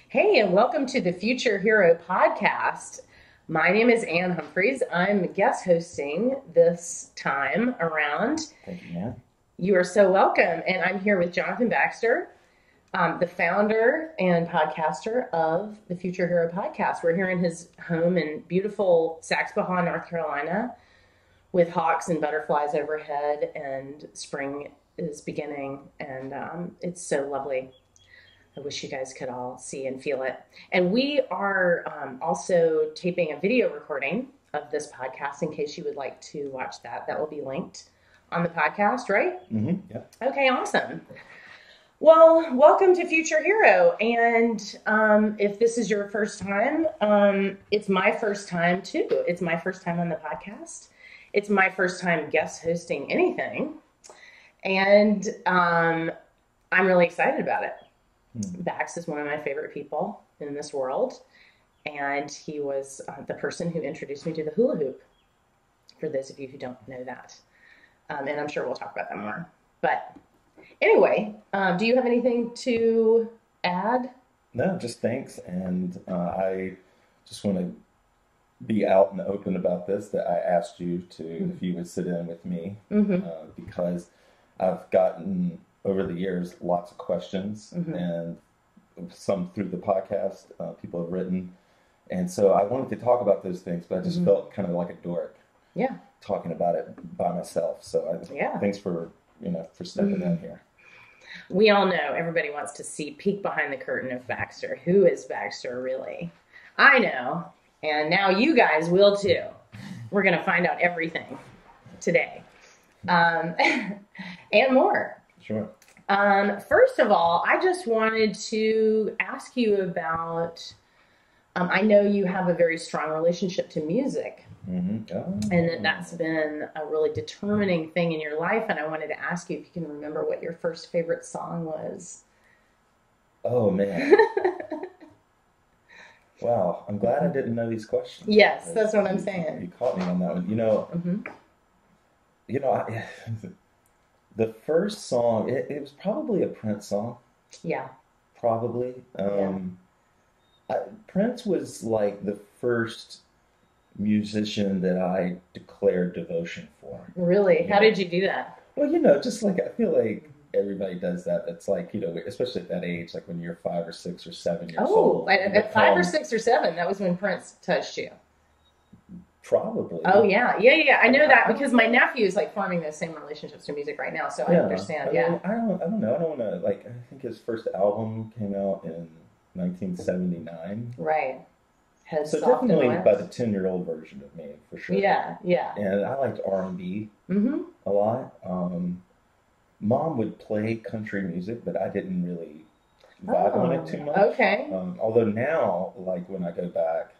Hey, and welcome to the FutureHero Podcast. My name is Ann Humphreys. I'm guest hosting this time around. Thank you, Ann. You are so welcome. And I'm here with Jonathan Baxter, the founder and podcaster of the FutureHero Podcast. We're here in his home in beautiful Saxbahaw, North Carolina, with hawks and butterflies overhead, and spring is beginning, and it's so lovely. I wish you guys could all see and feel it. And we are also taping a video recording of this podcast in case you would like to watch that. That will be linked on the podcast, right? Mm-hmm. Yeah. Okay, awesome. Well, welcome to FutureHero. And if this is your first time, it's my first time too. It's my first time on the podcast. It's my first time guest hosting anything. And I'm really excited about it. Bax is one of my favorite people in this world, and he was the person who introduced me to the hula hoop, for those of you who don't know that. And I'm sure we'll talk about that more. But anyway, do you have anything to add? No, just thanks. And I just want to be out and open about this, that I asked you to, if you would sit in with me, because I've gotten, over the years, lots of questions, and some through the podcast, people have written. And so I wanted to talk about those things, but I just felt kind of like a dork talking about it by myself. So thanks for stepping in here. We all know everybody wants to peek behind the curtain of Baxter. Who is Baxter really? I know, and now you guys will too. We're going to find out everything today, and more. Sure. First of all, I just wanted to ask you about, I know you have a very strong relationship to music, and that's been a really determining thing in your life, and I wanted to ask you if you can remember what your first favorite song was. Oh, man. Wow, I'm glad I didn't know these questions. Yes, that's what I'm saying. You caught me on that one. The first song, it was probably a Prince song. Yeah. Probably. Prince was like the first musician that I declared devotion for. Really? How did you do that? Well, just like, I feel like everybody does that. That's like, especially at that age, like when you're 5 or 6 or 7 years old. Oh, at 5 or 6 or 7, that was when Prince touched you. Probably. Oh, yeah. I know that because my nephew is like forming those same relationships to music right now, so I understand. I don't know. I don't want to, I think his first album came out in 1979. Right. So definitely by the 10-year-old version of me, for sure. Yeah. And I liked R&B a lot. Mom would play country music, but I didn't really vibe on it too much. Okay. Although now, like when I go back,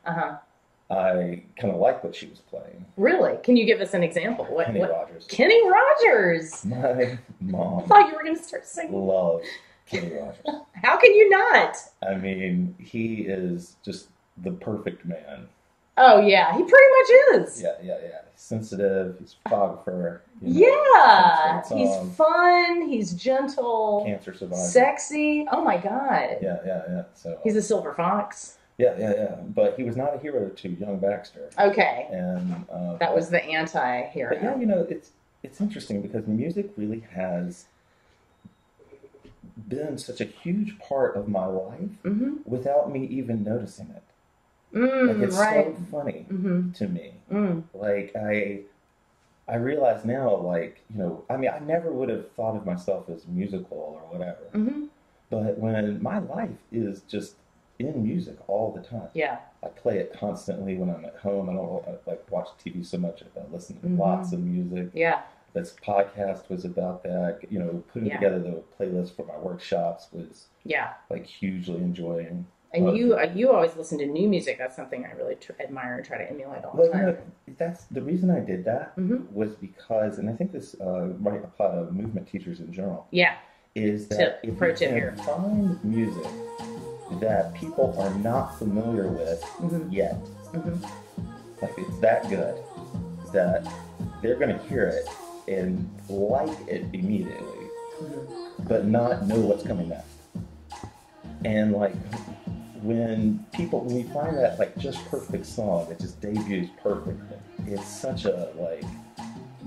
I kind of like what she was playing. Really? Can you give us an example? Kenny Rogers. Kenny Rogers! My mom. I thought you were going to start singing. Love Kenny Rogers. How can you not? I mean, he is just the perfect man. Oh, yeah. He pretty much is. Yeah. He's sensitive. He's a photographer. He's fun. He's gentle. Cancer survivor. Sexy. Oh, my God. Yeah. So he's a silver fox. Yeah. But he was not a hero to young Baxter. Okay. And that was the anti-hero. But it's interesting because music really has been such a huge part of my life without me even noticing it. It's so funny to me. Like I realize now, I never would have thought of myself as musical or whatever. But when my life is just in music all the time. Yeah. I play it constantly when I'm at home. I don't watch TV so much. I listen to lots of music. Yeah. This podcast was about that. Putting together the playlist for my workshops was hugely enjoying. And you always listen to new music. That's something I really admire and try to emulate all the time. That's the reason I did that was because, and I think this might apply to movement teachers in general. Yeah. Is that if you can find music that people are not familiar with yet, like it's that good that they're going to hear it and like it immediately, but not know what's coming next. And when we find that like just perfect song that just debuts perfectly, it's such a like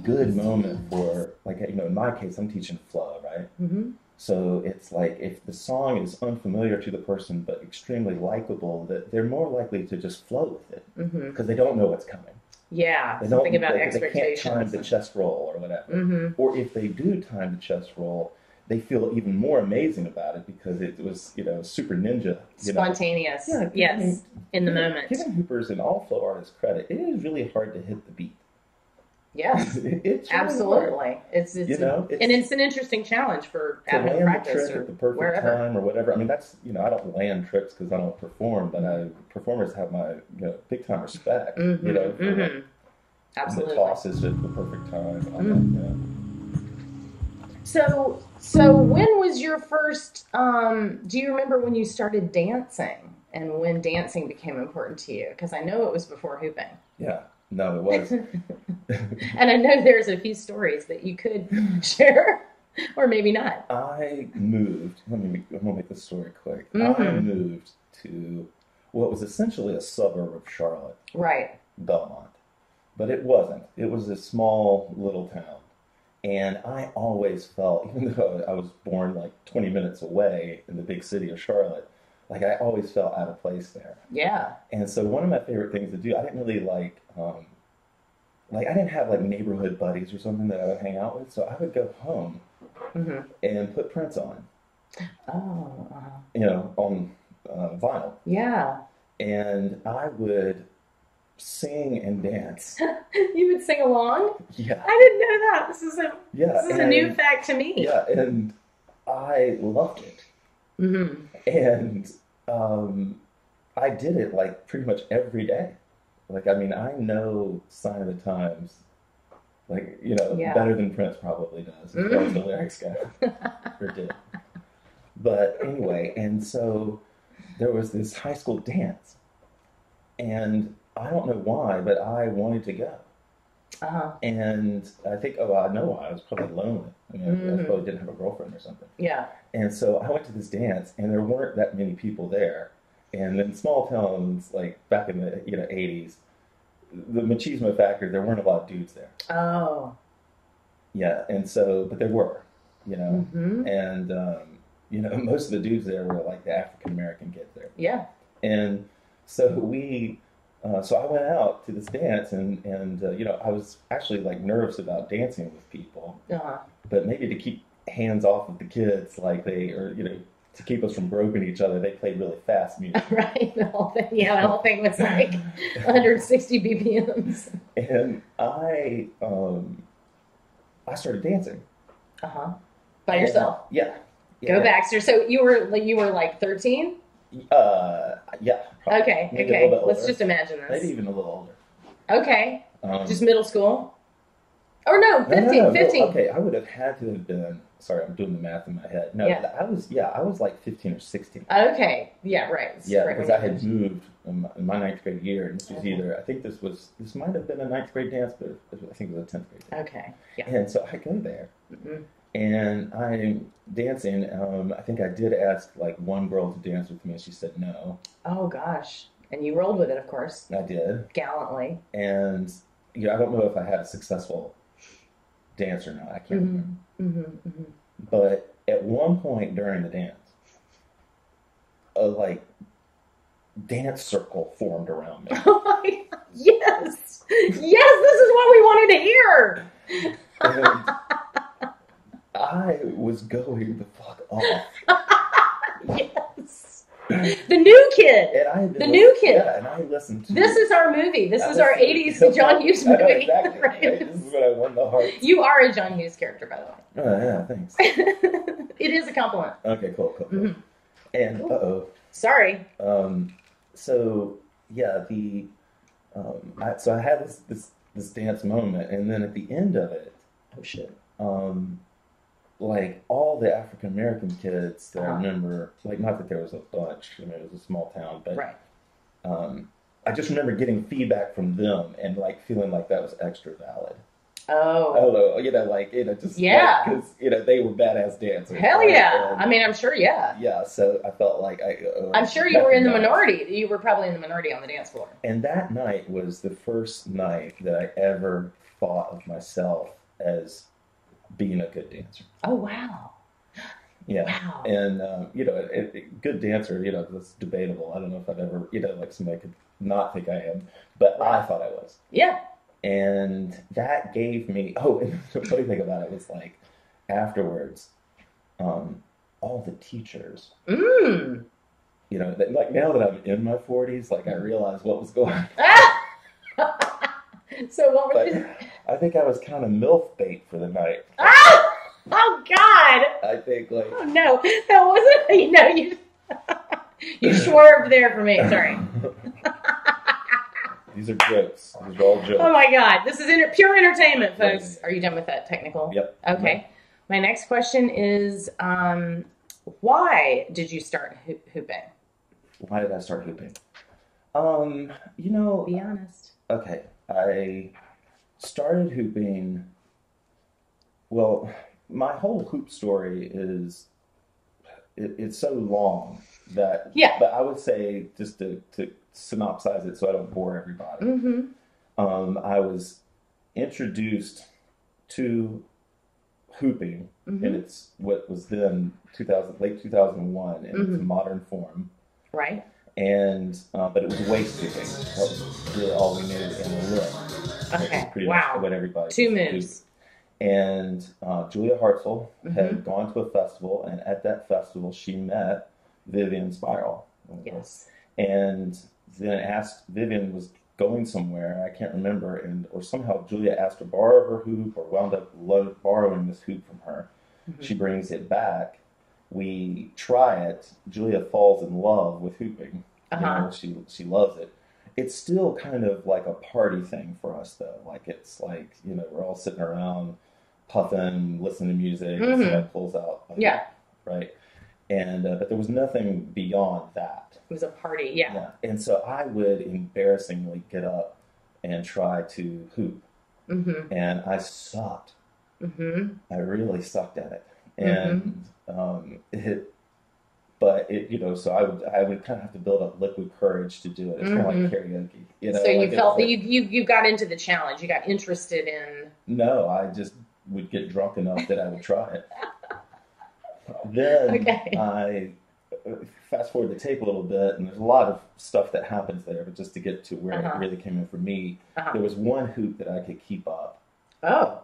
good moment for like, you know, in my case, I'm teaching flow, right? Mm-hmm. So it's like if the song is unfamiliar to the person but extremely likable, that they're more likely to just flow with it because they don't know what's coming. Yeah, something about expectations. They can't time the chest roll or whatever. Mm-hmm. Or if they do time the chest roll, they feel even more amazing about it because it was, you know, super ninja. Spontaneous. Yeah, yes, in the moment. Giving hoopers and all flow artists credit, it is really hard to hit the beat. Yes, it's absolutely. Really it's an interesting challenge for at-home practice or at the perfect wherever. time or whatever. I mean, that's, you know, I don't land tricks because I don't perform, but performers have my, you know, big time respect. Mm-hmm, you know, for like, absolutely. The tosses at the perfect time. So when was your first? Do you remember when you started dancing and when dancing became important to you? Because I know it was before hooping. Yeah. No, it was. And I know there's a few stories that you could share, or maybe not. I moved. I'm gonna make this story quick. Mm-hmm. I moved to what was essentially a suburb of Charlotte, right? Belmont, but it wasn't. It was a small little town, and I always felt, even though I was born like 20 minutes away in the big city of Charlotte, like I always felt out of place there. Yeah. And so one of my favorite things to do, I didn't really like I didn't have like neighborhood buddies or something that I would hang out with. So I would go home and put Prince on. Oh. You know, on vinyl. Yeah. And I would sing and dance. You would sing along? Yeah. I didn't know that. This is a new fact to me. Yeah, and I loved it. Mm-hmm. And I did it like pretty much every day. Like, I mean, I know Sign of the Times, like, you know, better than Prince probably does, as far as the lyrics go, or did. But anyway, and so there was this high school dance, and I don't know why, but I wanted to go. Uh-huh. And I think, I know why. I was probably lonely. I mean, I probably didn't have a girlfriend or something. Yeah. And so I went to this dance, and there weren't that many people there. And in small towns, like back in the 80s, the machismo factor, there weren't a lot of dudes there. Oh. Yeah, and so, but there were, you know. Mm-hmm. And, you know, most of the dudes there were like the African-American kids there. Yeah. And so so I went out to this dance, and you know, I was actually like nervous about dancing with people, but maybe to keep hands off of the kids, like you know, to keep us from groping each other, they played really fast music. Right, the whole thing was like 160 BPMs. And I started dancing. By yourself? Yeah. Go Baxter. So you were like 13? Yeah. Probably. Okay. Let's just imagine this. Maybe even a little older. Okay. Just middle school? Or no, 15. No, 15. Okay, I would have had to have been. Sorry, I'm doing the math in my head. No, yeah. I was like 15 or 16. Okay. Yeah, right. Yeah, because I had moved in my 9th grade year, and this was either, I think this might have been a 9th grade dance, but I think it was a 10th grade dance. Okay. Yeah. And so I go there, and I'm dancing. I think I did ask like one girl to dance with me, and she said no. Oh gosh. And you rolled with it, of course. I did. Gallantly. And you know, I don't know if I had a successful dance or not. I can't remember. But at one point during the dance, a like dance circle formed around me. Oh my God. Yes! Yes, this is what we wanted to hear! And I was going the fuck off. Yes! The new kid! The new kid! Yeah, and I listened to This is our movie. This is our 80s John Hughes movie. Exactly. Right? This is when I won the heart. You are a John Hughes character, by the way. Oh, yeah, thanks. It is a compliment. Okay, cool. Mm-hmm. And, Sorry. So, yeah, so I had this dance moment, and then at the end of it, oh shit, like all the African American kids that I remember, like not that there was a bunch, I mean it was a small town, but right. I just remember getting feedback from them and like feeling like that was extra valid. Oh, just because they were badass dancers. Hell yeah! And, I mean, I'm sure, yeah. Yeah, so I felt like I'm sure you were in the minority. You were probably in the minority on the dance floor. And that night was the first night that I ever thought of myself as being a good dancer. Oh wow! Yeah, wow. And good dancer. That's debatable. I don't know if I've ever somebody could not think I am, but I thought I was. Yeah. And that gave me, and the funny thing about it was like, afterwards, all the teachers, like now that I'm in my 40s, like I realized what was going on. So what was I think I was kind of MILF bait for the night. Oh God! I think like. Oh no, that wasn't, you you swerved there for me, sorry. These are jokes. These are all jokes. Oh my God. This is pure entertainment, folks. Are you done with that technical? Yep. Okay. Yep. My next question is, why did you start hooping? Why did I start hooping? Be honest. Okay. I started hooping. Well, my whole hoop story is, it's so long that, but I would say, just to synopsize it so I don't bore everybody. Mm-hmm. I was introduced to hooping, and it's what was then late 2001 in its modern form. Right. And but it was waist hooping. That was really all we knew in the look. Okay. Pretty wow. much what everybody. Two moves. And Julia Hartzell had gone to a festival, and at that festival she met Vivian Spiral. Yes. And then Vivian was going somewhere, I can't remember, or somehow Julia asked to borrow her hoop, or wound up borrowing this hoop from her. She brings it back. We try it. Julia falls in love with hooping. She loves it. It's still kind of like a party thing for us, though. Like, it's like, we're all sitting around puffing, listening to music, and somebody pulls out a hoop, right? And but there was nothing beyond that. It was a party, yeah. And so I would embarrassingly get up and try to hoop, and I sucked. I really sucked at it, and so I would kind of have to build up liquid courage to do it. It's kind of like karaoke, So you felt that you got into the challenge. You got interested in. No, I just would get drunk enough that I would try it. Then I fast forward the tape a little bit, and there's a lot of stuff that happens there, but just to get to where it really came in for me, there was one hoop that I could keep up. Oh.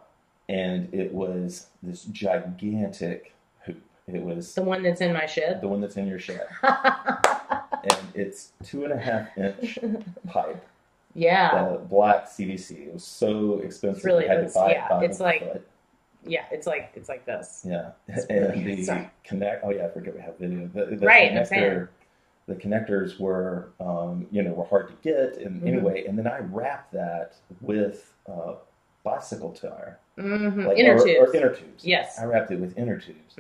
And it was this gigantic hoop. It was... The one that's in my shed? The one that's in your shed. And it's 2.5-inch pipe. Yeah. The black CVC. It was so expensive. It's really, I had to buy it by it's like... foot. Yeah, it's like this. Yeah, really, and the connect. Oh yeah, I forget we have video. The connector, the connectors were, were hard to get, and anyway, and then I wrapped that with bicycle tire, like, inner tubes. Or inner tubes. Yes, I wrapped it with inner tubes,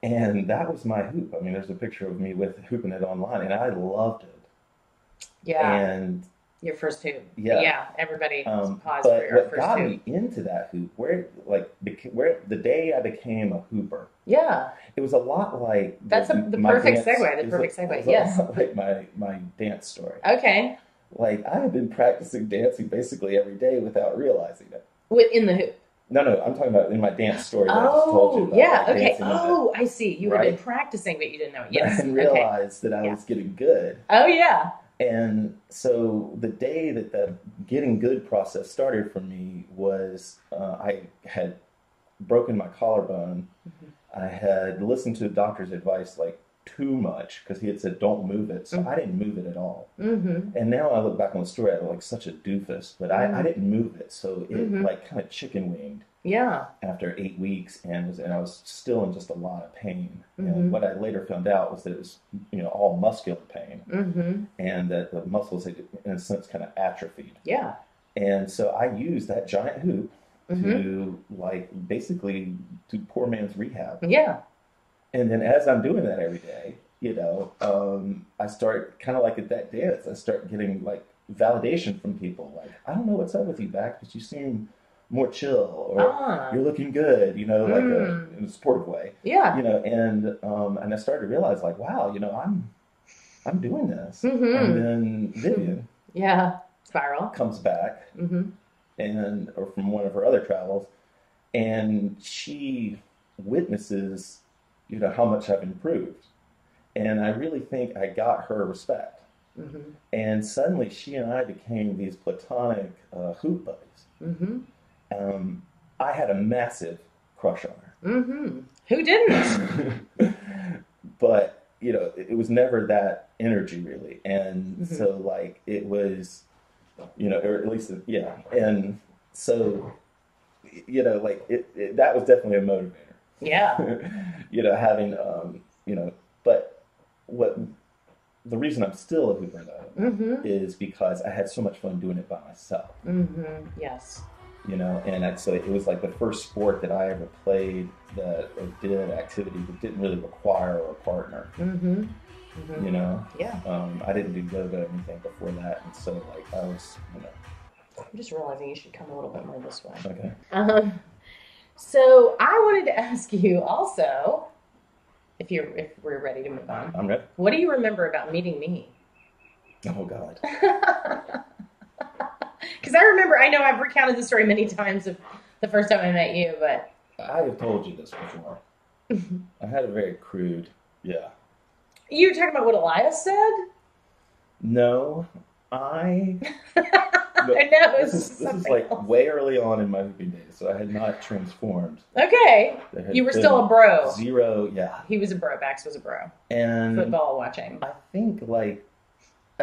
and that was my hoop. I mean, there's a picture of me with hooping it online, and I loved it. Yeah, and. Your first hoop. Yeah. Everybody pause but for your what first got hoop. me into that hoop, where the day I became a hooper. Yeah. It was a lot like... That's the perfect segue. The perfect segue, yes. A lot like my dance story. Okay. Like, I had been practicing dancing basically every day without realizing it. Within the hoop? No, I'm talking about in my dance story that I just told you about. Yeah, okay. Oh, I see. You had been practicing, but you didn't know it. Yes. I didn't realize that I was getting good. Oh, yeah. And so the day that the getting good process started for me was I had broken my collarbone. I had listened to the doctor's advice like too much because he had said don't move it. So I didn't move it at all. And now I look back on the story, I look like such a doofus, but I didn't move it. So it like kind of chicken winged. Yeah. After 8 weeks, and I was still in just a lot of pain. And what I later found out was that it was, all muscular pain, and that the muscles had, in a sense, kind of atrophied. Yeah. And so I used that giant hoop to, basically do poor man's rehab. Yeah. And then as I'm doing that every day, I start kind of like at that dance, I start getting validation from people. Like, I don't know what's up with you, Bax, but you seem more chill, or you're looking good, you know, like in a supportive way. Yeah. You know, and I started to realize, like, wow, you know, I'm doing this. And then Vivian spiral comes back or from one of her other travels, and she witnesses, you know, how much I've improved. And I really think I got her respect. And suddenly she and I became these platonic hoop buddies. I had a massive crush on her. Who didn't? But, you know, it was never that energy really. And so, like, it was, you know, or at least, And so, you know, like, that was definitely a motivator. Yeah. You know, having, you know, but the reason I'm still a hooper, though, is because I had so much fun doing it by myself. Yes. You know, and so it was like the first sport that I ever played or did activity that didn't really require a partner. You know? Yeah. I didn't do yoga or anything before that, and so, like, I was, you know. I'm just realizing you should come a little bit more this way. Okay. So I wanted to ask you also, if we're ready to move on. I'm ready. What do you remember about meeting me? Oh, God. Because I know I've recounted the story many times of the first time I met you, but... I have told you this before. I had a very crude, You were talking about what Elias said? No, I know this is like else. Way early on in my hooping days, so I had not transformed. Okay. You were still a bro. Zero, yeah. He was a bro. Bax was a bro. And football watching. I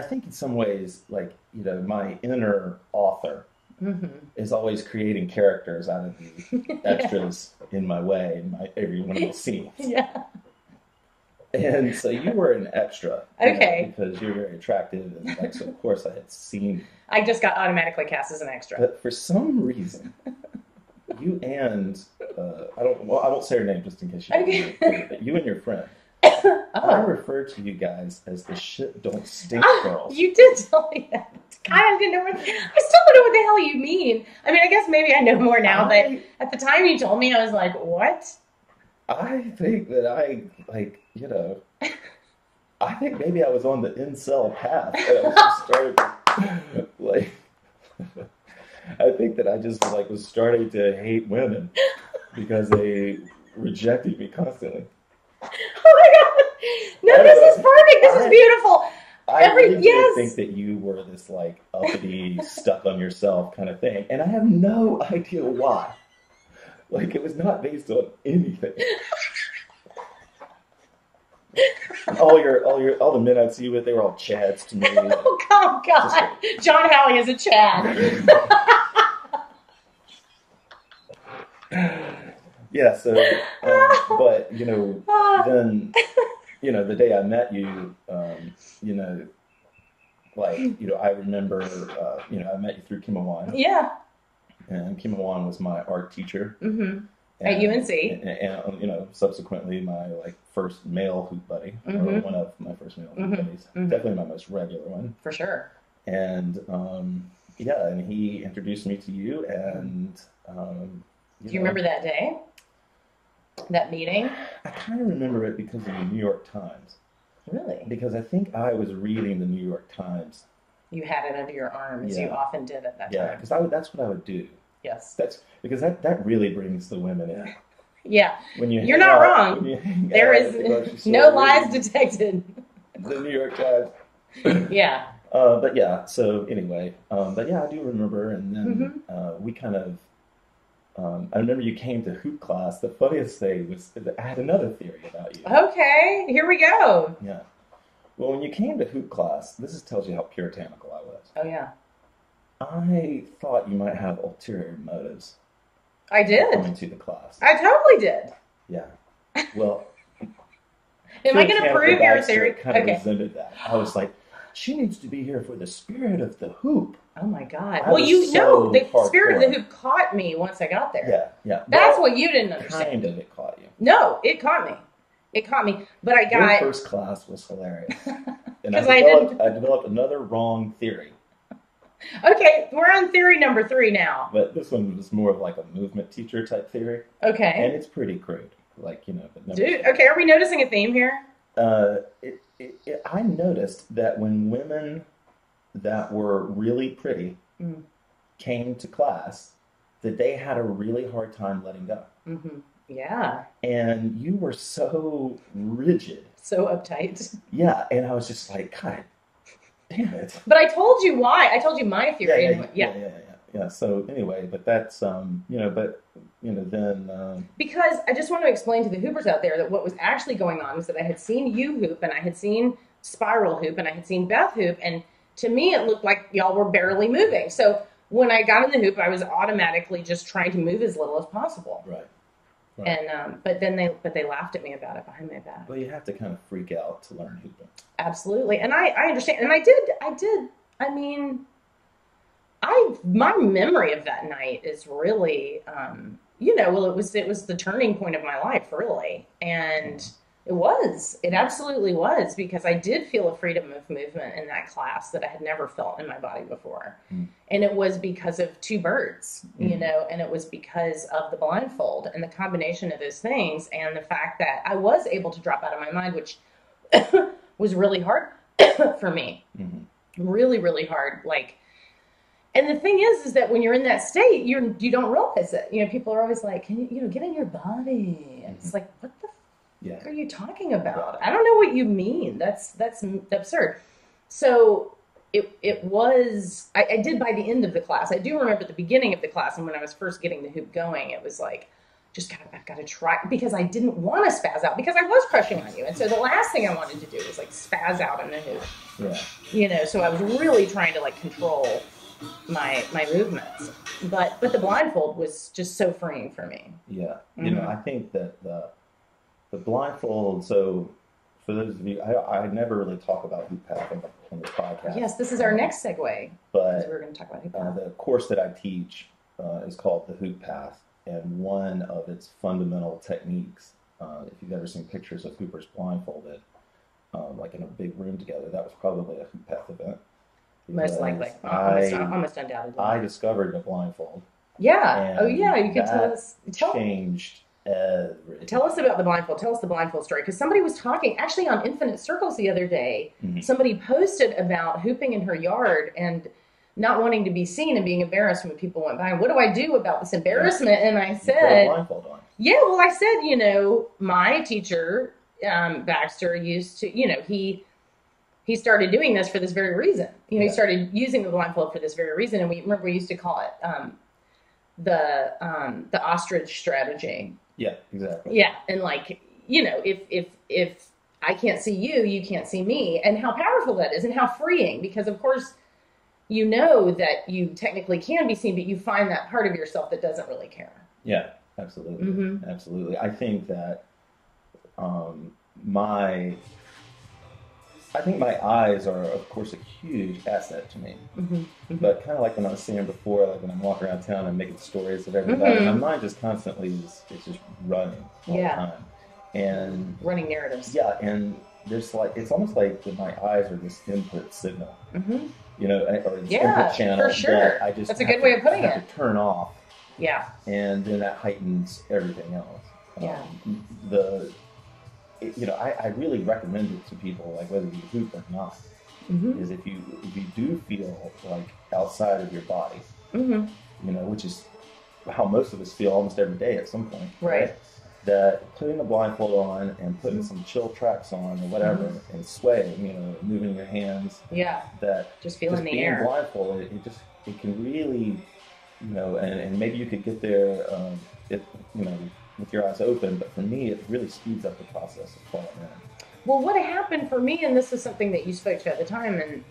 think in some ways, like, you know, my inner author is always creating characters out of the extras in my way, in every one of the scenes. Yeah. And so you were an extra. Okay. Because you're very attractive, and, like, so of course I had seen you. I just got automatically cast as an extra. But for some reason, you and I won't say her name just in case you and your friend. I refer to you guys as the shit don't stink girls. You did tell me that. I still don't know what the hell you mean. I mean, I guess maybe I know more now, but at the time you told me, I was like, what? I think that I think maybe I was on the incel path. And I just started to, like, I think that I just was starting to hate women because they rejected me constantly. Oh my God! No, this is perfect. This is beautiful. I really did think that you were this, like, uppity, stuck on yourself kind of thing, and I have no idea why. Like, it was not based on anything. all the men I'd see you with, they were all Chads to me. Oh God! John Howie is a Chad. Yeah. So, but, you know, then, you know, the day I met you, you know, like, you know, I remember, you know, I met you through Kim Awan. Yeah. And Kim Awan was my art teacher. At UNC. And, you know, subsequently my, like, first male hoop buddy, or one of my first male hoop buddies. Definitely my most regular one. For sure. And, and he introduced me to you, and, do you remember that day? That meeting? I kind of remember it because of the New York Times. Really? Because I think I was reading the New York Times. You had it under your arm, as you often did at that time. Yeah, because that's what I would do. Yes. That's because that really brings the women in. Yeah. When you're not wrong. There is no lies detected. The New York Times. Yeah. But yeah. So anyway, but yeah, I do remember, and then we kind of. I remember you came to hoop class. The funniest thing was that I had another theory about you. Okay, here we go. Yeah. Well, when you came to hoop class, this tells you how puritanical I was. Oh, yeah. I thought you might have ulterior motives. I did. Coming to the class. I totally did. Yeah. Well. Am I going to prove your theory? Kind of resented that. I was like, she needs to be here for the spirit of the hoop. Oh my God. Well, you know, the spirit of the hoop caught me once I got there. Yeah, yeah. That's what you didn't understand. Kind of, it caught you. No, it caught me. It caught me. But I got... Your first class was hilarious. And I developed another wrong theory. Okay, we're on theory number 3 now. But this one was more of like a movement teacher type theory. Okay. And it's pretty crude. Like, but dude, okay, are we noticing a theme here? I noticed that when women that were really pretty came to class, that they had a really hard time letting go. Mm-hmm. Yeah. And you were so rigid. So uptight. Yeah, and I was just like, God damn it. But I told you why. I told you my theory. Yeah. So anyway, but that's, then... Because I just want to explain to the hoopers out there that what was actually going on was that I had seen you hoop, and I had seen Spiral hoop, and I had seen Beth hoop, and to me it looked like y'all were barely moving. So when I got in the hoop, I was automatically just trying to move as little as possible. Right. And but they laughed at me about it behind my back. Well, you have to kind of freak out to learn hooping. Absolutely, and I understand, and I did. I mean, my memory of that night is really, it was the turning point of my life, really, and it absolutely was, because I did feel a freedom of movement in that class that I had never felt in my body before. And it was because of 2 birds, and it was because of the blindfold and the combination of those things, and the fact that I was able to drop out of my mind, which was really hard for me. Really, really hard. And the thing is that when you're in that state, you don't realize it. People are always like, can you get in your body? And it's like, what the what are you talking about? I don't know what you mean. That's absurd. So it was, I did by the end of the class. I do remember the beginning of the class, and when I was first getting the hoop going, it was like, I've got to try, because I didn't want to spaz out, because I was crushing on you. And so the last thing I wanted to do was spaz out in the hoop. Yeah. So I was really trying to control my movements. But the blindfold was just so freeing for me. Yeah. I think that the blindfold, so for those of you, I never really talk about HoopPath on this podcast. Yes, this is our next segue. But we're going to talk about HoopPath. The course that I teach is called the HoopPath, and one of its fundamental techniques, if you've ever seen pictures of hoopers blindfolded, in a big room together, that was probably a HoopPath event. Most likely. Almost undoubtedly. I discovered the blindfold. Yeah. Oh, yeah. You can tell us. Changed everything. Tell us about the blindfold. Tell us the blindfold story. Because somebody was talking, actually on Infinite Circles the other day, somebody posted about hooping in her yard and not wanting to be seen and being embarrassed when people went by. What do I do about this embarrassment? And I said, blindfold on. Yeah, well, I said, my teacher, Baxter, used to, he started doing this for this very reason. He started using the blindfold for this very reason. And we used to call it the Ostrich Strategy. Yeah, exactly. Yeah, and if I can't see you, you can't see me, and how powerful that is, and how freeing, because of course that you technically can be seen, but you find that part of yourself that doesn't really care. Yeah, absolutely. Absolutely. I think that I think my eyes are, of course, a huge asset to me. But kind of like when I was saying before, when I'm walking around town and making stories of everybody, my mind just constantly is just running all the time. And running narratives. Yeah, and there's it's almost like that my eyes are this input signal. Or this input channel. For sure. That That's a good way of putting it. I have to turn off. Yeah. And then that heightens everything else. I really recommend it to people, whether you hoop or not, is if you do feel outside of your body, which is how most of us feel almost every day at some point, right? That putting the blindfold on and putting some chill tracks on or whatever and swaying, moving your hands, that just feeling the air. Being blindfolded, it can really, and maybe you could get there, with your eyes open, but for me, it really speeds up the process of falling in. Well, what happened for me, and this is something that you spoke to at the time, and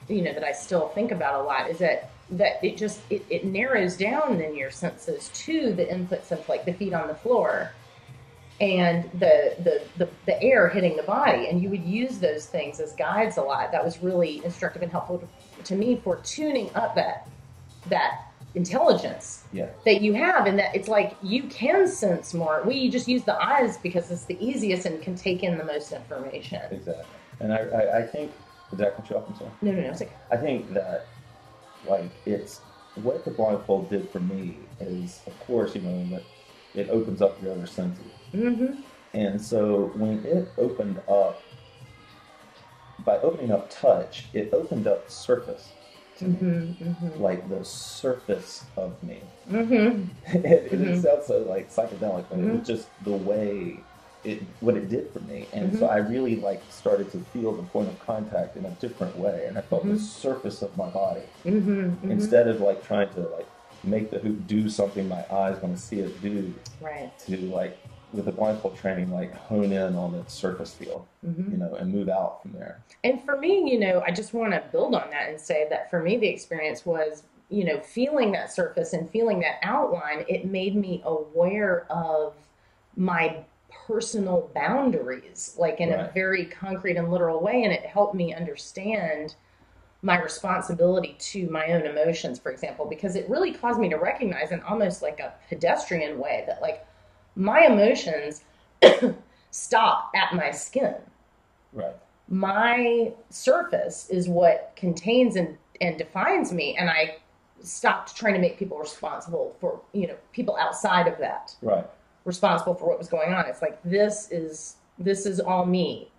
that I still think about a lot, is that it narrows down then your senses to the inputs of the feet on the floor and the air hitting the body, and you would use those things as guides a lot. That was really instructive and helpful to me for tuning up that intelligence that you have, and that it's you can sense more. We just use the eyes because it's the easiest and can take in the most information. Exactly. And I think, did that cut you off? I'm sorry. No, it's okay. I think that like, it's what the blindfold did for me is, of course, you know, that it opens up your other senses. Mm-hmm. And so when it opened up, by opening up touch, it opened up surface to me. Mm-hmm. Like the surface of me. Mm-hmm. It sounds so like psychedelic, but it was just the way what it did for me. And so I really like started to feel the point of contact in a different way. And I felt the surface of my body. Instead of like trying to like make the hoop do something my eyes want to see it do. Right. To like, with the blindfold training, like hone in on the surface feel, you know, and move out from there. And for me, you know, I just want to build on that and say that for me, the experience was, you know, feeling that surface and feeling that outline. It made me aware of my personal boundaries, like in a very concrete and literal way. And it helped me understand my responsibility to my own emotions, for example, because it really caused me to recognize in almost like a pedestrian way that like, my emotions stop at my skin. Right. My surface is what contains and defines me, and I stopped trying to make people responsible for, you know, people outside of that. Right. Responsible for what was going on. It's like, this is all me.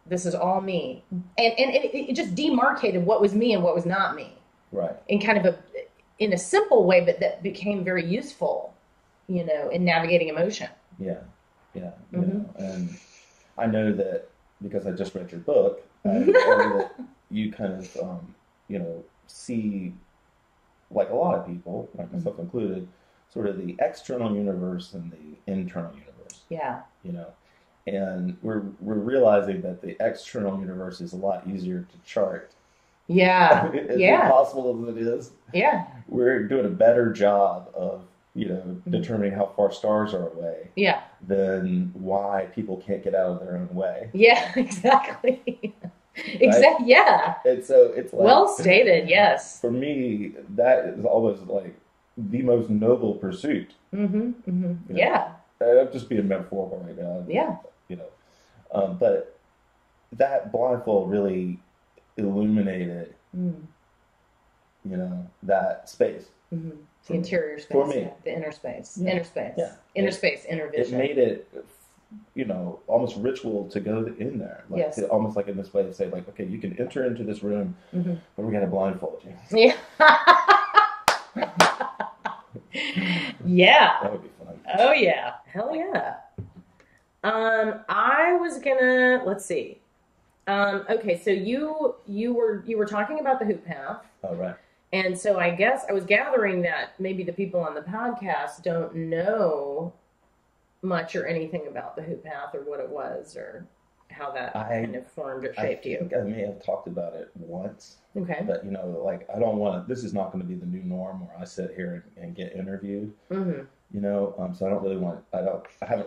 This is all me. And it just demarcated what was me and what was not me. Right. In kind of in a simple way, but that became very useful, you know, in navigating emotion. Yeah, yeah. You know, and I know that because I just read your book, I know that you kind of, you know, see, like a lot of people, like myself included, sort of the external universe and the internal universe. Yeah. You know, and we're realizing that the external universe is a lot easier to chart. Yeah. As impossible as it is. Yeah. We're doing a better job of, you know, determining how far stars are away. Yeah. Than why people can't get out of their own way. Yeah, exactly. Exactly. Yeah. And so it's like, well stated. Yes. For me, that is always like the most noble pursuit. Yeah. I'm just being metaphorical right now. Yeah. You know, but that blindfold really illuminated, you know, that space. The interior space. For me. Yeah. The inner space. Yeah. Inner space. Yeah. Inner space, inner vision. It made it, you know, almost ritual to go in there. Like, yes. Almost like in this way to say, like, okay, you can enter into this room, but we're going to blindfold you. Yeah. Yeah. That would be fun. Oh, yeah. Hell yeah. I was gonna, let's see. Okay, so you were talking about the HoopPath. Oh, right. And so I guess I was gathering that maybe the people on the podcast don't know much or anything about the HoopPath or what it was or how that kind of formed or shaped you. I think I may have talked about it once. Okay. But, you know, like, I don't want to, this is not going to be the new norm where I sit here and get interviewed. You know, so I haven't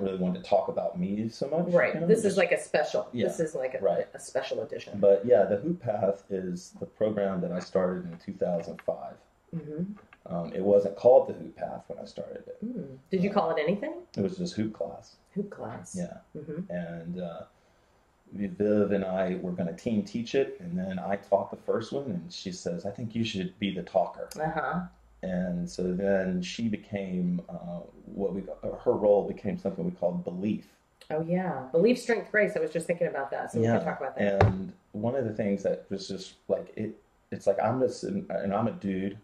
really wanted to talk about me so much. Right. You know? This is like a special. Yeah, this is like a special edition. But yeah, the HoopPath is the program that I started in 2005. It wasn't called the HoopPath when I started it. Did you call it anything? It was just Hoop Class. Hoop Class. Yeah. And Viv and I were going to team teach it, and then I taught the first one, and she says, "I think you should be the talker." And so then she became, her role became something we called belief. Oh, yeah. Belief, strength, grace. I was just thinking about that. So we can talk about that. And one of the things that was just like, it's like I'm a dude,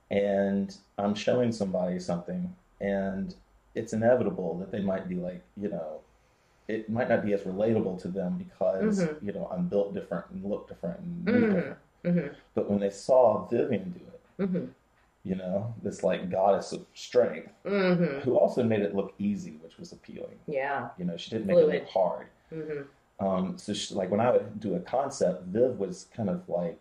and I'm showing somebody something, and it's inevitable that they might be like, you know, it might not be as relatable to them because, you know, I'm built different and look different and move different. But when they saw Vivian do it, you know, this like goddess of strength, who also made it look easy, which was appealing. Yeah. You know, she didn't make it look hard. So she, like when I would do a concept, Viv was kind of like,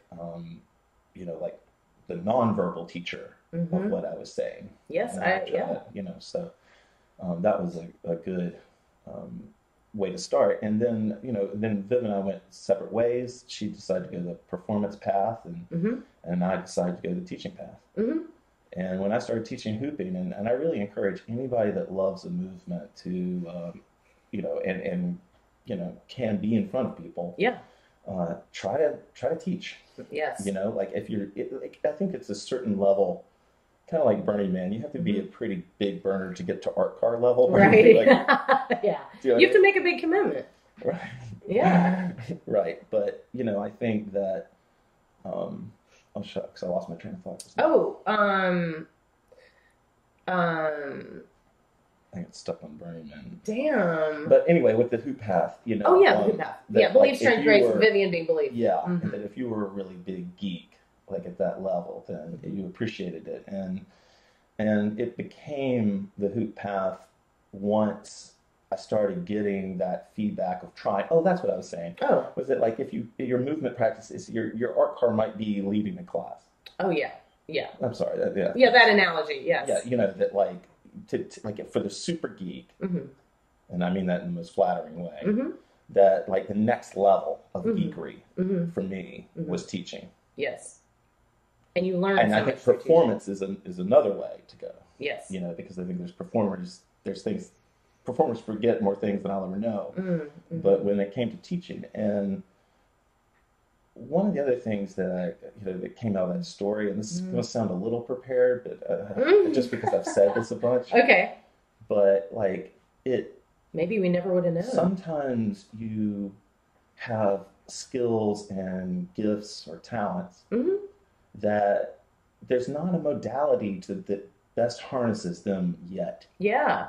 you know, like the nonverbal teacher of what I was saying. Yes, you know, so that was a good way to start. And then, you know, then Viv and I went separate ways. She decided to go the performance path, and I decided to go the teaching path. And when I started teaching hooping, and I really encourage anybody that loves a movement to, you know, and you know, can be in front of people. Yeah. try to teach. Yes. You know, like if you're, I think it's a certain level, kind of like Burning Man. You have to be a pretty big burner to get to art car level. Right. Like, yeah. You have to make a big commitment. Right. Yeah. Right. But, you know, I think that, oh, shucks, I lost my train of thought. I got stuck on Burning Man. Damn. But anyway, with the HoopPath, you know. Oh, yeah, the HoopPath. Yeah, belief, strength, grace, Vivian being belief. Yeah, and that if you were a really big geek, like at that level, then you appreciated it. And it became the HoopPath once I started getting that feedback of trying. Oh, that's what I was saying. Oh. Was it like if your movement practice is your art car might be leading the class? Oh, yeah. Yeah. I'm sorry. Yeah, that analogy, yes. Yeah, you know, that like, like for the super geek, and I mean that in the most flattering way, that like the next level of geekery for me was teaching. Yes. And you learn and so I think performance is another way to go. Yes. You know, because I think performers forget more things than I'll ever know. But when it came to teaching, and one of the other things that that came out of that story, and this is going to sound a little prepared, but just because I've said this a bunch. Okay. But like maybe we never would have known. Sometimes you have skills and gifts or talents that there's not a modality that best harnesses them yet. Yeah.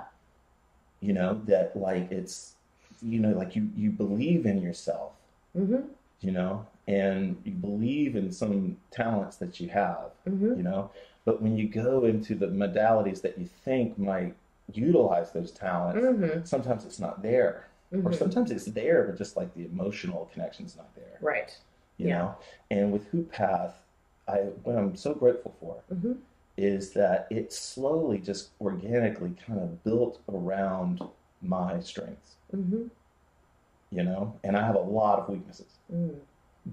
You know, that like it's, you know, like you believe in yourself, you know, and you believe in some talents that you have, you know, but when you go into the modalities that you think might utilize those talents, sometimes it's not there. Or sometimes it's there, but just like the emotional connection's not there. Right. You know? And with HoopPath, what I'm so grateful for is that it slowly, just organically kind of built around my strengths. You know? And I have a lot of weaknesses.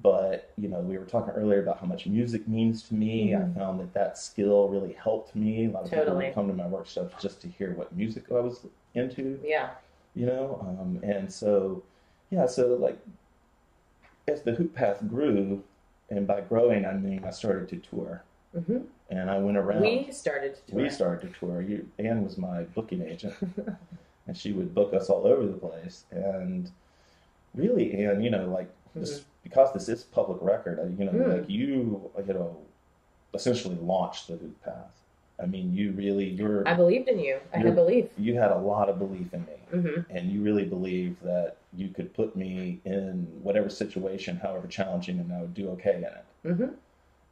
But, you know, we were talking earlier about how much music means to me. I found that skill really helped me. A lot of people would come to my workshops just to hear what music I was into. Yeah. You know? And so, yeah, so like, as the HoopPath grew, and by growing, I mean I started to tour. And I went around. We started to tour. Ann was my booking agent. And she would book us all over the place. And really, Ann, you know, like, just because this is public record, you know, like you know, essentially launched the HoopPath. I mean, I believed in you. I had belief. You had a lot of belief in me. And you really believed that you could put me in whatever situation, however challenging, and I would do okay in it.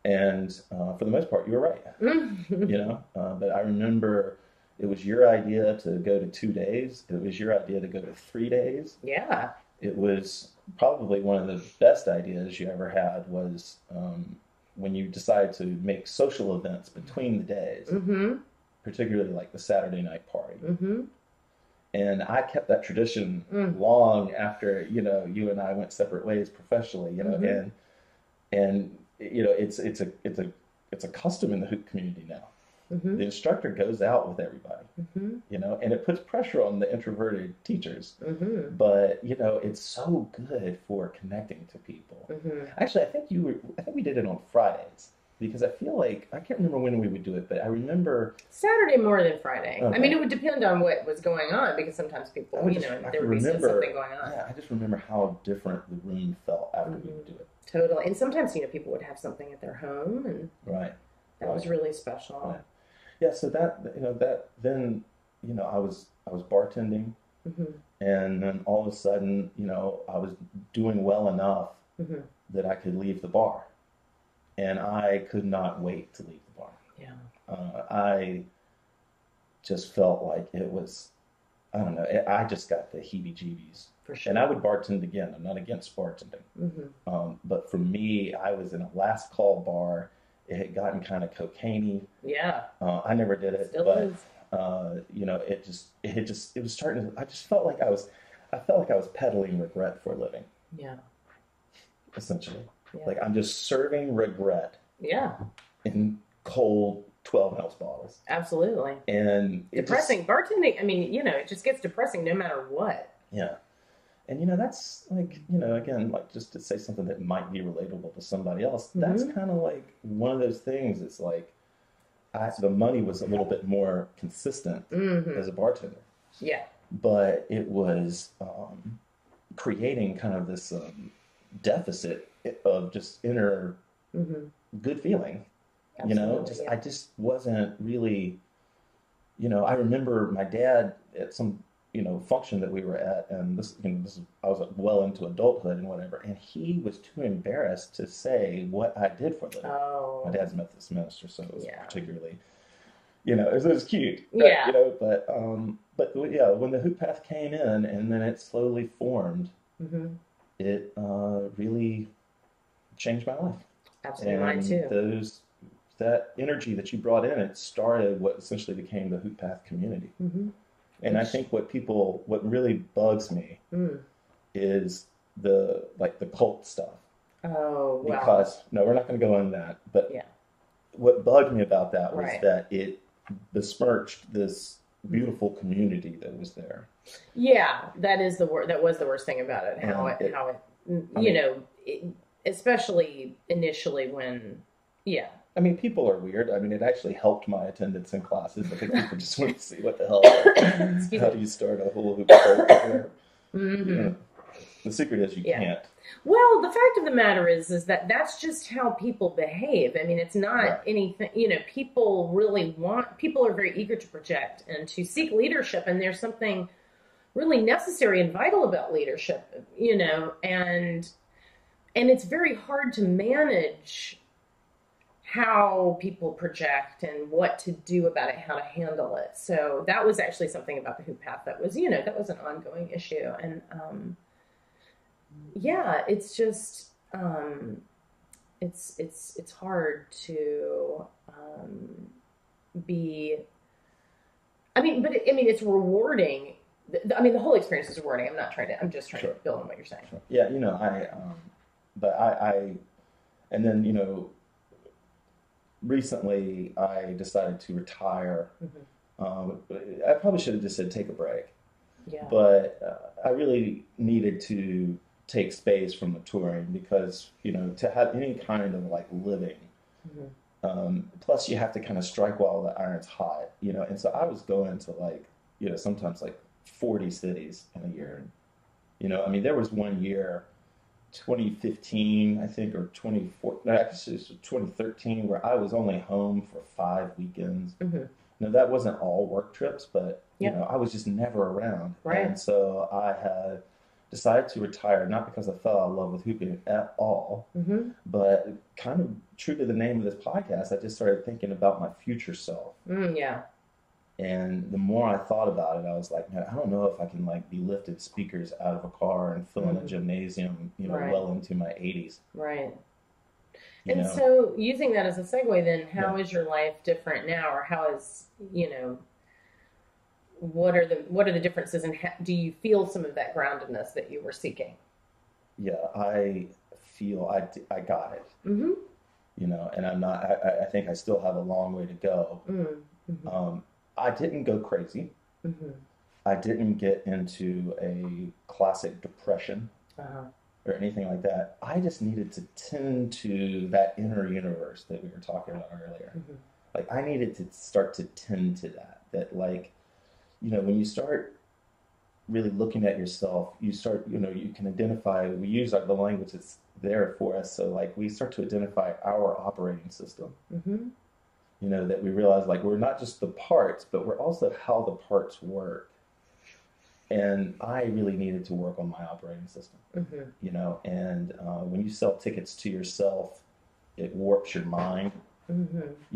And for the most part, you were right. You know, but I remember it was your idea to go to 2 days. It was your idea to go to 3 days. Yeah. It was probably one of the best ideas you ever had was when you decided to make social events between the days, particularly like the Saturday night party. And I kept that tradition long after, you know, you and I went separate ways professionally, you know, and you know, it's a custom in the hoop community now. The instructor goes out with everybody, you know, and it puts pressure on the introverted teachers. But, you know, it's so good for connecting to people. Actually, I think we did it on Fridays because I feel like, I can't remember when we would do it, but I remember Saturday more than Friday. Okay. I mean, it would depend on what was going on because sometimes people, there would be something going on. Yeah, I just remember how different the room felt after we would do it. Totally. And sometimes, you know, people would have something at their home and that was really special. Right. Yeah, so then, you know, I was bartending, and then all of a sudden, you know, I was doing well enough that I could leave the bar, and I could not wait to leave the bar. Yeah, I just felt like it was, I don't know, I just got the heebie-jeebies. For sure. And I would bartend again. I'm not against bartending, but for me, I was in a last call bar. It had gotten kind of cocaine-y. Yeah. I never did it. Still but, is. You know, it was starting to, I felt like I was peddling regret for a living. Yeah. Essentially. Yeah. Like I'm just serving regret. Yeah. In cold 12-ounce bottles. Absolutely. And depressing. Bartending, I mean, you know, it just gets depressing no matter what. Yeah. And, that's like, again, like just to say something that might be relatable to somebody else, that's kind of like one of those things. It's like, the money was a little bit more consistent as a bartender. Yeah. But it was creating kind of this deficit of just inner good feeling. Absolutely, I just wasn't really, I remember my dad at some function that we were at, and I was well into adulthood and whatever, and he was too embarrassed to say what I did for them. Oh. My dad's Methodist minister, so it was particularly, it was cute. Yeah. But yeah, when the HoopPath came in and then it slowly formed, it really changed my life. Absolutely, mine too. That energy that you brought in, it started what essentially became the HoopPath community. And I think what really bugs me is the cult stuff. Oh, wow. Because, no, we're not going to go into that. But what bugged me about that was that it besmirched this beautiful community that was there. Yeah, that is the word. That was the worst thing about it. Especially initially when, I mean, people are weird. I mean, it actually helped my attendance in classes. I think people just want to see what the hell. How do you start a hula hoop cult? The secret is you can't. Well, the fact of the matter is that that's just how people behave. I mean, it's not anything, people are very eager to project and to seek leadership. And there's something really necessary and vital about leadership, and it's very hard to manage how people project and what to do about it, how to handle it. So that was actually something about the HoopPath that was, that was an ongoing issue. And, it's just, it's hard to, it's rewarding. The whole experience is rewarding. I'm just trying to build on what you're saying. Sure. Yeah. And then, recently I decided to retire. I probably should have just said take a break. Yeah. But I really needed to take space from the touring because, to have any kind of living, plus you have to kind of strike while the iron's hot, and so I was going to sometimes 40 cities in a year. There was one year, 2015, I think, or 2014, actually it was 2013, where I was only home for 5 weekends. Now, that wasn't all work trips, but, I was just never around. Right. And so I had decided to retire, not because I fell in love with hooping at all, but kind of true to the name of this podcast, I just started thinking about my future self. And the more I thought about it, I was like, man, I don't know if I can be lifted speakers out of a car and fill in a gymnasium, well into my 80s. Right. And so using that as a segue, then how is your life different now, or how is, what are the differences, and do you feel some of that groundedness that you were seeking? Yeah, I feel I got it. And I'm not. I think I still have a long way to go. I didn't go crazy. I didn't get into a classic depression or anything like that. I just needed to tend to that inner universe that we were talking about earlier. I needed to start to tend to that. That when you start really looking at yourself, you start, you can identify, we use the language that's there for us. So we start to identify our operating system. That we realize we're not just the parts, but we're also how the parts work. And I really needed to work on my operating system, and when you sell tickets to yourself, it warps your mind, and it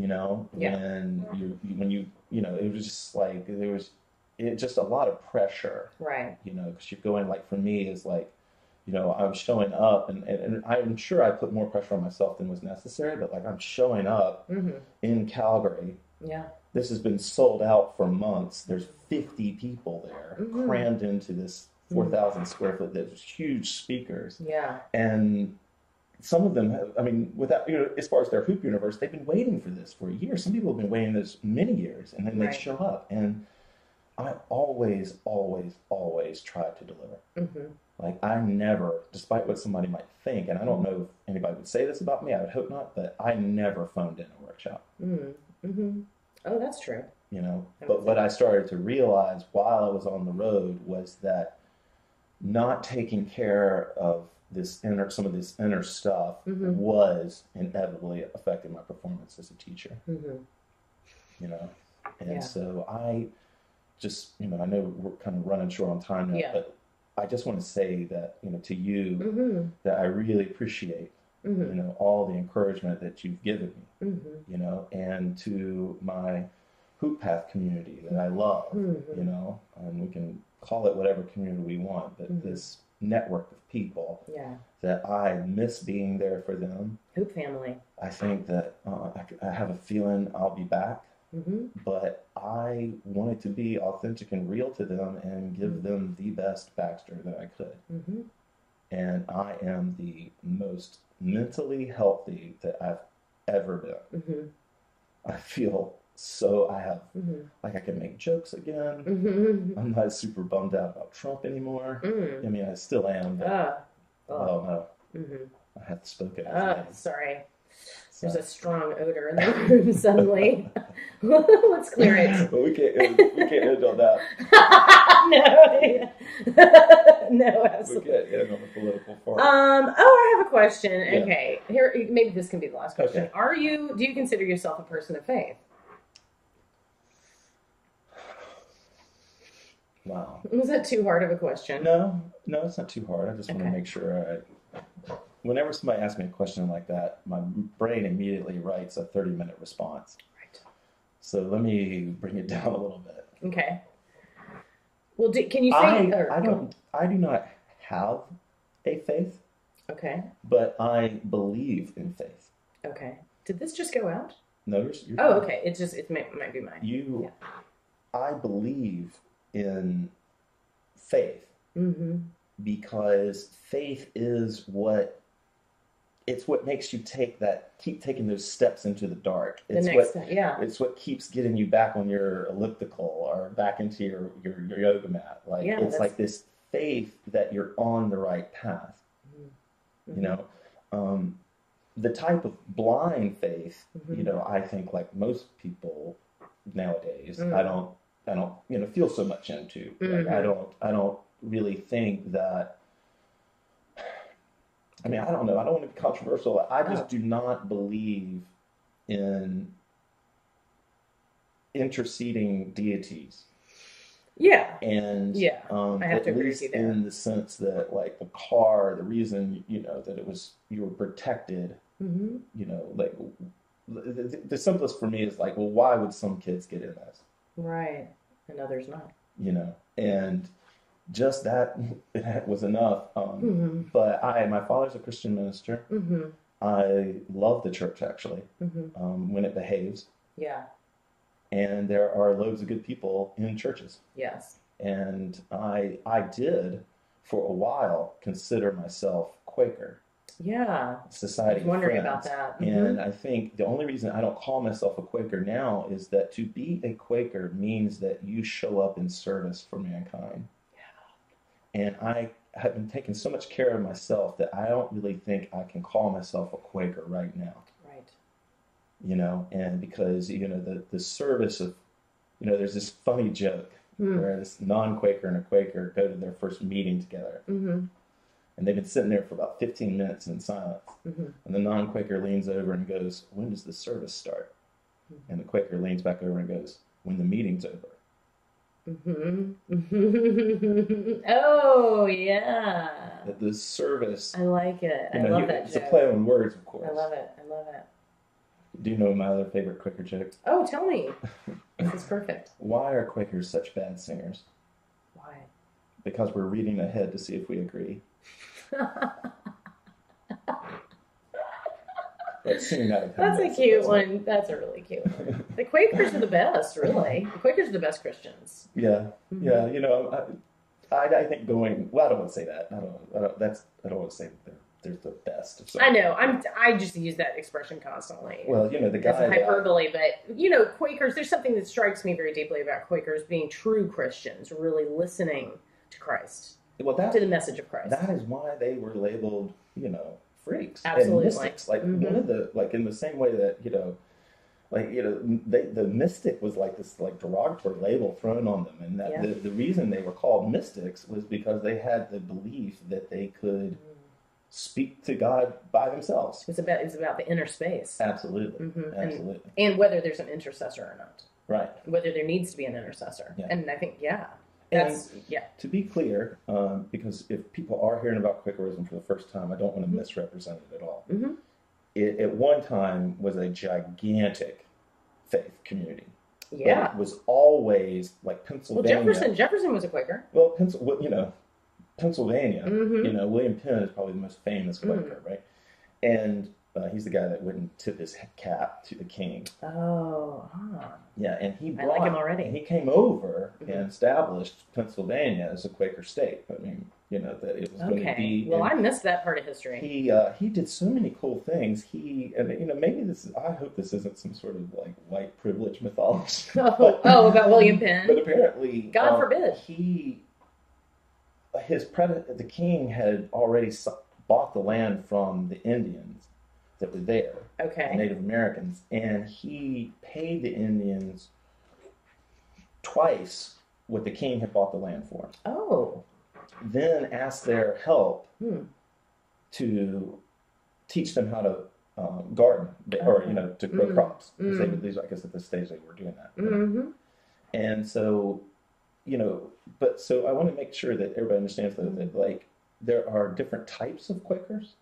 was just there was just a lot of pressure, right? Because you're going, for me is I'm showing up, and I'm sure I put more pressure on myself than was necessary, but I'm showing up in Calgary. Yeah. This has been sold out for months. There's 50 people there crammed into this 4,000 square foot. There's huge speakers. Yeah. And some of them have, without, as far as their hoop universe, they've been waiting for this for years. Some people have been waiting this many years, and then they show up. And I always, always, always try to deliver. Like, I never, despite what somebody might think, and I don't know if anybody would say this about me, I would hope not, but I never phoned in a workshop. Mm-hmm. Oh, that's true. You know, but what I started to realize while I was on the road was that not taking care of some of this inner stuff was inevitably affecting my performance as a teacher. You know, and so I just, you know, I know we're kind of running short on time now, but I just want to say that, you know, to you, that I really appreciate, you know, all the encouragement that you've given me, you know, and to my HoopPath community that I love, you know, and we can call it whatever community we want, but this network of people that I miss being there for them. Hoop family. I think that I have a feeling I'll be back. But I wanted to be authentic and real to them and give them the best Baxter that I could. And I am the most mentally healthy that I've ever been. I feel so, I have, like, I can make jokes again. I'm not super bummed out about Trump anymore. I mean, I still am, but oh no. I have spoken. Sorry. There's a strong odor in the room suddenly. Let's clear it. Well, we can't end on that. No, absolutely. We can't end on the political part. I have a question. Okay, here, maybe this can be the last question. Okay. Do you consider yourself a person of faith? Wow. Was that too hard of a question? No, it's not too hard. I just want to make sure whenever somebody asks me a question like that, my brain immediately writes a 30-minute response. Right. So let me bring it down a little bit. Okay. Well, can you say... I do not have a faith. Okay. But I believe in faith. Okay. Did this just go out? No, you're okay. It might be mine. I believe in faith. Because faith is what makes you keep taking those steps into the dark. It's what keeps getting you back on your elliptical or back into your yoga mat. Like, it's like this faith that you're on the right path. You know, the type of blind faith, you know, I think, like most people nowadays, I don't, you know, feel so much into. Like, I don't really think that. I mean, I don't know. I don't want to be controversial. I just do not believe in interceding deities. Yeah. And I have to agree with you there. In the sense that, like, the reason, you know, that you were protected, you know, like, the simplest for me is like, well, why would some kids get in this? Right. And others not. You know, and just that was enough. But my father's a Christian minister. I love the church, actually, when it behaves. Yeah. And there are loads of good people in churches. Yes. And I did, for a while, consider myself Quaker. Yeah. Society. I was wondering about that. And I think the only reason I don't call myself a Quaker now is that to be a Quaker means that you show up in service for mankind. And I have been taking so much care of myself that I don't really think I can call myself a Quaker right now. Right. You know, and because, you know, the service of, you know, there's this funny joke where this non-Quaker and a Quaker go to their first meeting together. And they've been sitting there for about 15 minutes in silence. And the non-Quaker leans over and goes, "When does the service start?" And the Quaker leans back over and goes, "When the meeting's over." Oh, yeah. The service. I like it. I love that joke. It's a play on words, of course. I love it. Do you know my other favorite Quaker joke? Oh, tell me. This is perfect. Why are Quakers such bad singers? Why? Because we're reading ahead to see if we agree. That's a cute one. That's a really cute one. The Quakers are the best, really. The Quakers are the best Christians. Yeah. Yeah, you know, I think well, I don't want to say that. I don't want to say that they're the best. I know. I just use that expression constantly. Well, you know, the guy. That's hyperbole, but, you know, Quakers, there's something that strikes me very deeply about Quakers being true Christians, really listening to Christ. Well, to the message of Christ. That is why they were labeled, freaks. Absolutely. And mystics. Like, one of the, like, in the same way that, the mystic was like this like derogatory label thrown on them, and that the reason they were called mystics was because they had the belief that they could speak to God by themselves. It's about the inner space. Absolutely. Absolutely. And whether there's an intercessor or not. Right. Whether there needs to be an intercessor. Yeah. And I think, to be clear, because if people are hearing about Quakerism for the first time, I don't want to misrepresent it at all. It at one time was a gigantic faith community. Yeah. But it was always like Pennsylvania. Well, Jefferson was a Quaker. Well, Pennsylvania, William Penn is probably the most famous Quaker, right? And he's the guy that wouldn't tip his cap to the king. Oh. Yeah, and I like him already. And he came over and established Pennsylvania as a Quaker state. I mean, that it was going to be. Well, I missed that part of history. He did so many cool things. Maybe I hope this isn't some sort of like white privilege mythology. About William Penn. But apparently, God forbid, the king had already bought the land from the Indians that were there, the Native Americans, and he paid the Indians twice what the king had bought the land for. Oh. Then asked their help to teach them how to garden, or to grow crops. Because I guess at this stage they were doing that. And so, so I want to make sure that everybody understands that like there are different types of Quakers.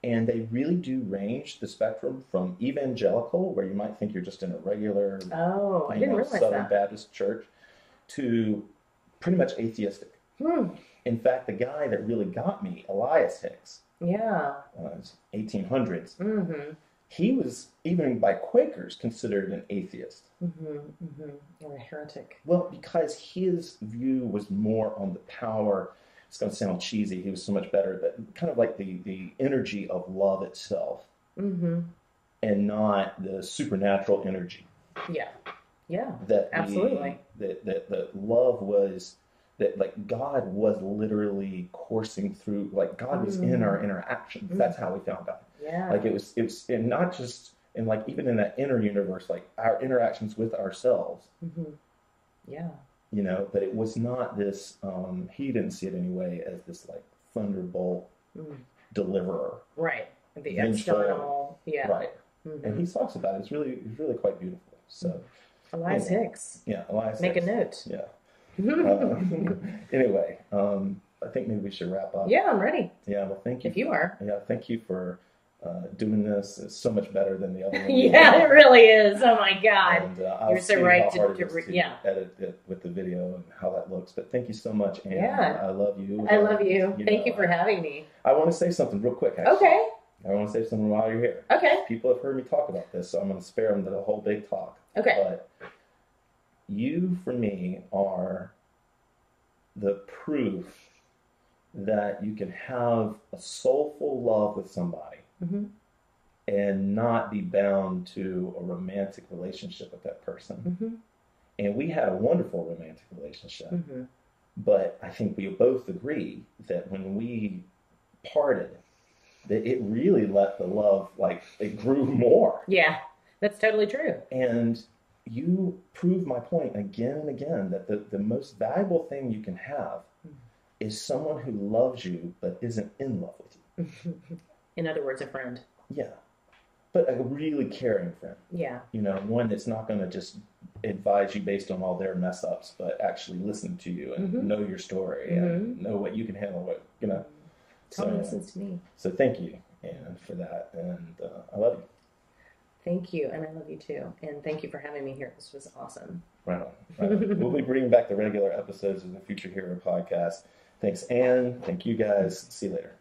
And they really do range the spectrum from evangelical, where you might think you're just in a regular I didn't realize Southern Baptist church, to pretty much atheistic. In fact, the guy that really got me, Elias Hicks, 1800s, he was, even by Quakers, considered an atheist. Or a heretic. Well, because his view was more on the power. It's going to sound cheesy. He was so much better, but kind of like the energy of love itself, and not the supernatural energy. Yeah. Absolutely. That love was, that like God was literally coursing through, like God was in our interactions. That's how we found God. Yeah. Like it was, and not just, and like even in that inner universe, like our interactions with ourselves. Yeah. But it was not this, he didn't see it anyway as this like thunderbolt deliverer. Right. The external. Yeah. Right. And he talks about it. It's really quite beautiful. So. Elias Hicks. Yeah, Elias Make Hicks. a note. Yeah. Anyway, I think maybe we should wrap up. Yeah, I'm ready. Yeah, well, thank you. If you are. Yeah, thank you for doing this. It's so much better than the other one. Yeah, it really is. Oh my God. And, you're so right to edit it with the video and how that looks. But thank you so much, Ann. Yeah. I love you. I love you. Thank you for having me. I want to say something real quick, actually. Okay. I want to say something while you're here. Okay. People have heard me talk about this, so I'm going to spare them the whole big talk. Okay. But you, for me, are the proof that you can have a soulful love with somebody and not be bound to a romantic relationship with that person. And we had a wonderful romantic relationship. But I think we both agree that when we parted, that it really let the love, like, it grew more. Yeah, that's totally true. And you prove my point again and again that the most valuable thing you can have is someone who loves you but isn't in love with you. In other words, a friend. Yeah. But a really caring friend. Yeah. One that's not going to just advise you based on all their mess ups, but actually listen to you and know your story and know what you can handle, Tom listens to me. So thank you, Ann, for that. And I love you. Thank you, and I love you too. And thank you for having me here. This was awesome. Right on. We'll be bringing back the regular episodes of the Future Hero Podcast. Thanks, Ann. Thank you, guys. See you later.